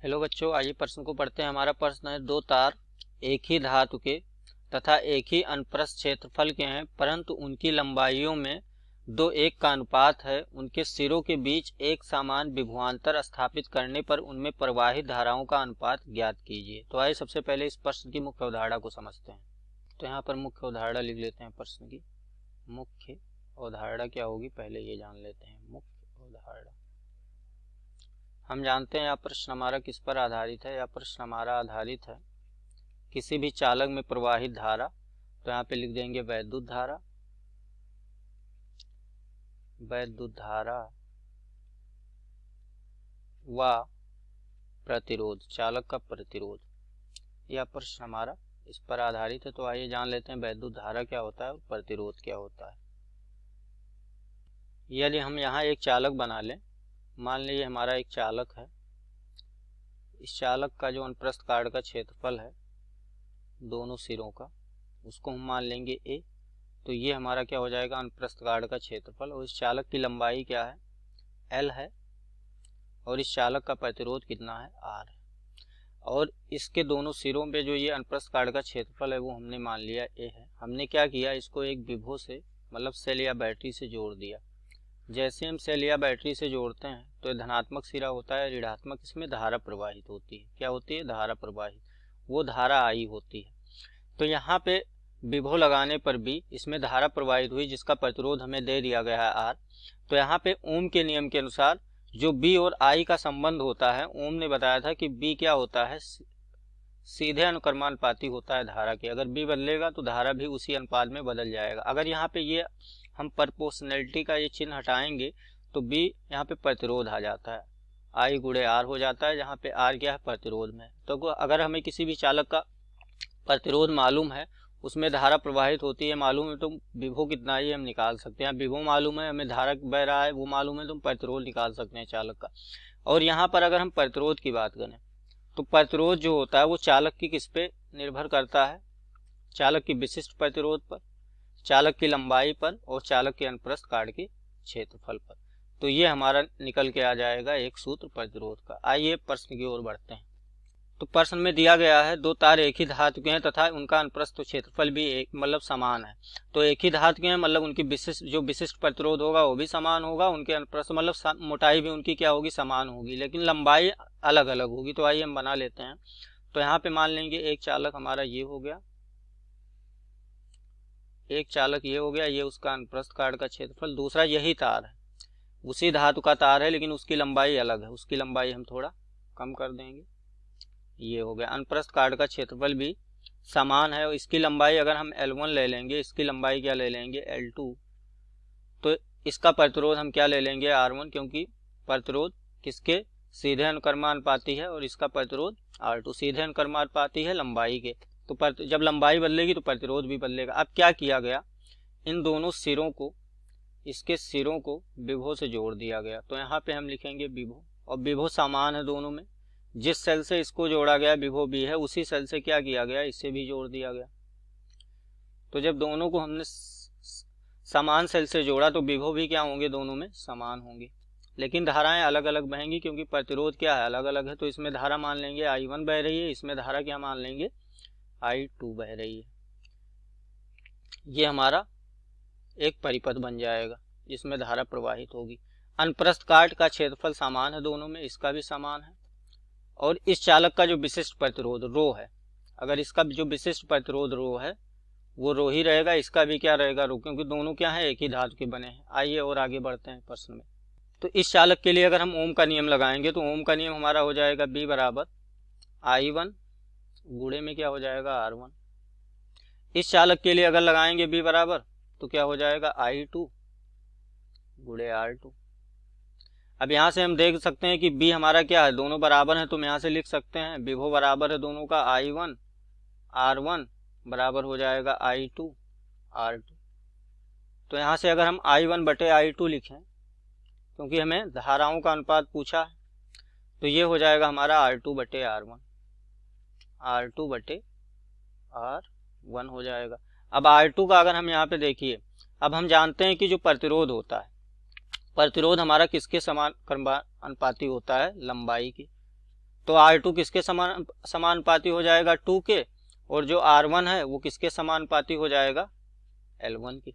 Hello बच्चों, आइए प्रश्न को पढ़ते हैं। हमारा प्रश्न है, दो तार एक ही धातु के तथा एक ही अनुप्रस्थ क्षेत्रफल के हैं, परंतु उनकी लंबाइयों में 2:1 का अनुपात है। उनके सिरों के बीच एक समान विभवांतर स्थापित करने पर उनमें प्रवाहित धाराओं का अनुपात ज्ञात कीजिए। तो आइए सबसे पहले इस प्रश्न की मुख्य अवधारणा को समझते हैं। तो यहाँ पर मुख्य अवधारणा लिख लेते हैं। प्रश्न की मुख्य अवधारणा क्या होगी, पहले ये जान लेते हैं। मुख्य अवधारणा हम जानते हैं, यह प्रश्न हमारा किस पर आधारित है। यह प्रश्न हमारा आधारित है किसी भी चालक में प्रवाहित धारा। तो यहाँ पे लिख देंगे वैद्युत धारा। वैद्युत धारा व प्रतिरोध, चालक का प्रतिरोध, यह प्रश्न हमारा इस पर आधारित है। तो आइए जान लेते हैं वैद्युत धारा क्या होता है और प्रतिरोध क्या होता है। यदि हम यहाँ एक चालक बना लें, मान लीजिए हमारा एक चालक है। इस चालक का जो अनुप्रस्थ काट का क्षेत्रफल है दोनों सिरों का, उसको हम मान लेंगे ए। तो ये हमारा क्या हो जाएगा, अनुप्रस्थ काट का क्षेत्रफल। और इस चालक की लंबाई क्या है, एल है। और इस चालक का प्रतिरोध कितना है, आर है। और इसके दोनों सिरों पे जो ये अनुप्रस्थ काट का क्षेत्रफल है वो हमने मान लिया ए है। हमने क्या किया, इसको एक विभव से मतलब सेल या बैटरी से जोड़ दिया। जैसे हम सेल या बैटरी से जोड़ते हैं तो ये धनात्मक सिरा होता है, ऋणात्मक इसमें धारा प्रवाहित होती है। क्या होती है, धारा प्रवाहित, वो धारा आई होती है। तो यहाँ पे विभव लगाने पर भी इसमें धारा प्रवाहित हुई, जिसका प्रतिरोध हमें दे दिया गया है आर। तो यहाँ पे ओम के नियम के अनुसार जो बी और आई का संबंध होता है, ओम ने बताया था कि बी क्या होता है, सीधे अनुक्रमानुपाती होता है धारा के। अगर बी बदलेगा तो धारा भी उसी अनुपात में बदल जाएगा। अगर यहाँ पे ये हम प्रोपोर्शनैलिटी का ये चिन्ह हटाएंगे तो बी यहाँ पे प्रतिरोध आ जाता है, आई गुणे आर हो जाता है, जहाँ पे आर क्या है, प्रतिरोध में। तो अगर हमें किसी भी चालक का प्रतिरोध मालूम है, उसमें धारा प्रवाहित होती है मालूम है, तो विभव कितना है ये हम निकाल सकते हैं। विभव मालूम है, हमें धारा बह रहा है वो मालूम है, तो हम प्रतिरोध निकाल सकते हैं चालक का। और यहाँ पर अगर हम प्रतिरोध की बात करें तो प्रतिरोध जो होता है वो चालक की किस पे निर्भर करता है, चालक की विशिष्ट प्रतिरोध पर, चालक की लंबाई पर और चालक के अनुप्रस्थ काट के क्षेत्रफल पर। तो ये हमारा निकल के आ जाएगा एक सूत्र प्रतिरोध का। आइए प्रश्न की ओर बढ़ते हैं। तो प्रश्न में दिया गया है, दो तार एक ही धातु के हैं तथा उनका अनुप्रस्थ क्षेत्रफल भी एक मतलब समान है। तो एक ही धातु के हैं मतलब उनकी विशिष्ट प्रतिरोध होगा वो भी समान होगा, उनके अनुप्रस्थ मतलब मोटाई भी उनकी क्या होगी, समान होगी, लेकिन लंबाई अलग अलग होगी। तो आइए हम बना लेते हैं। तो यहाँ पे मान लेंगे एक चालक हमारा ये हो गया, एक चालक ये हो गया, ये उसका अनुप्रस्थ काट का क्षेत्रफल। दूसरा यही तार है, उसी धातु का तार है लेकिन उसकी लंबाई अलग है, उसकी लंबाई हम थोड़ा कम कर देंगे। ये हो गया, अनुप्रस्थ काट का क्षेत्रफल भी समान है। और इसकी लंबाई अगर हम L1 ले लेंगे, इसकी लंबाई क्या ले लेंगे, L2। तो इसका प्रतिरोध हम क्या ले लेंगे, R1, क्योंकि प्रतिरोध किसके, सीधे अनुक्रमानुपाती है। और इसका प्रतिरोध R2 सीधे अनुक्रमानुपाती है लंबाई के। तो जब लंबाई बदलेगी तो प्रतिरोध भी बदलेगा। अब क्या किया गया, इन दोनों सिरों को, इसके सिरों को विभव से जोड़ दिया गया। तो यहाँ पे हम लिखेंगे विभव, और विभव समान है दोनों में। जिस सेल से इसको जोड़ा गया विभव भी है, उसी सेल से क्या किया गया, इससे भी जोड़ दिया गया। तो जब दोनों को हमने समान सेल से जोड़ा तो विभव भी क्या होंगे, दोनों में समान होंगे। लेकिन धाराएं अलग अलग बहेंगी क्योंकि प्रतिरोध क्या है, अलग अलग है। तो इसमें धारा मान लेंगे I1 बह रही है, इसमें धारा क्या मान लेंगे, I2 बह रही है। ये हमारा एक परिपथ बन जाएगा जिसमें धारा प्रवाहित होगी। अनुप्रस्थ काट का क्षेत्रफल समान है दोनों में, इसका भी समान है। और इस चालक का जो विशिष्ट प्रतिरोध रो है, अगर इसका जो विशिष्ट प्रतिरोध रो है वो रो ही रहेगा, इसका भी क्या रहेगा, रो, क्योंकि दोनों क्या है, एक ही धातु के बने हैं। आइए और आगे बढ़ते हैं प्रश्न में। तो इस चालक के लिए अगर हम ओम का नियम लगाएंगे तो ओम का नियम हमारा हो जाएगा B बराबर I1 गुणे में क्या हो जाएगा, R1। इस चालक के लिए अगर लगाएंगे B बराबर तो क्या हो जाएगा, I2 गुणे R2। अब यहाँ से हम देख सकते हैं कि B हमारा क्या है, दोनों बराबर हैं। तो हम यहाँ से लिख सकते हैं विभव बराबर है दोनों का, I1 R1 बराबर हो जाएगा I2 R2। तो यहाँ से अगर हम I1 बटे I2 लिखें, क्योंकि हमें धाराओं का अनुपात पूछा है, तो ये हो जाएगा हमारा R2 बटे R1, R2 बटे R1 हो जाएगा। अब R2 का अगर हम यहाँ पे देखिए, अब हम जानते हैं कि जो प्रतिरोध होता है, प्रतिरोध हमारा किसके समान अनुपाती होता है, लंबाई की। तो R2 किसके समानुपाती हो जाएगा 2 के, और जो R1 है वो किसके समानुपाती हो जाएगा L1 की।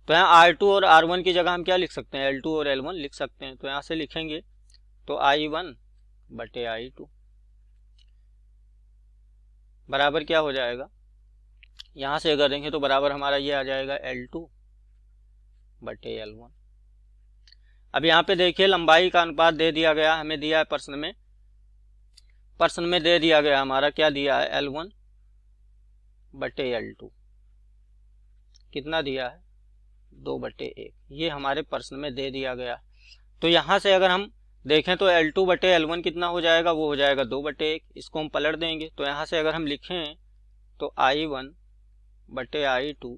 तो यहाँ R2 और R1 की जगह हम क्या लिख सकते हैं, L2 और L1 लिख सकते हैं। तो यहाँ से लिखेंगे तो I1 बटे I2 बराबर क्या हो जाएगा, यहाँ से अगर देखें तो बराबर हमारा ये आ जाएगा L2 बटे L1। अब यहाँ पे देखिए लंबाई का अनुपात दे दिया गया, हमें दिया है प्रश्न में दे दिया गया हमारा क्या दिया है L1 बटे L2, कितना दिया है 2/1, ये हमारे प्रश्न में दे दिया गया। तो यहाँ से अगर हम देखें तो L2 बटे L1 कितना हो जाएगा, वो हो जाएगा 2/1, इसको हम पलट देंगे। तो यहाँ से अगर हम लिखें तो I1 बटे I2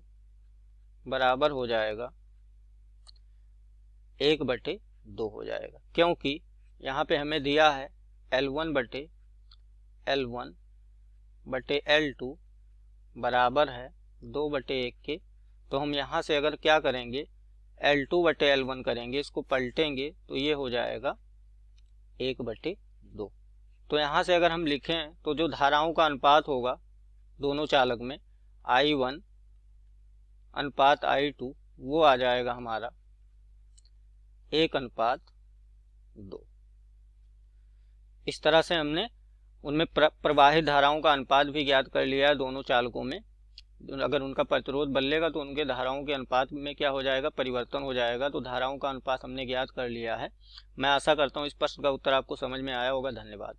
बराबर हो जाएगा 1/2 हो जाएगा, क्योंकि यहाँ पे हमें दिया है L1 बटे L2 बराबर है 2/1 के। तो हम यहाँ से अगर क्या करेंगे L2 बटे L1 करेंगे, इसको पलटेंगे तो ये हो जाएगा 1/2। तो यहाँ से अगर हम लिखें तो जो धाराओं का अनुपात होगा दोनों चालक में I1 अनुपात I2 वो आ जाएगा हमारा 1:2। इस तरह से हमने उनमें प्रवाहित धाराओं का अनुपात भी ज्ञात कर लिया है दोनों चालकों में। अगर उनका प्रतिरोध बदलेगा तो उनके धाराओं के अनुपात में क्या हो जाएगा, परिवर्तन हो जाएगा। तो धाराओं का अनुपात हमने ज्ञात कर लिया है। मैं आशा करता हूँ इस प्रश्न का उत्तर आपको समझ में आया होगा। धन्यवाद।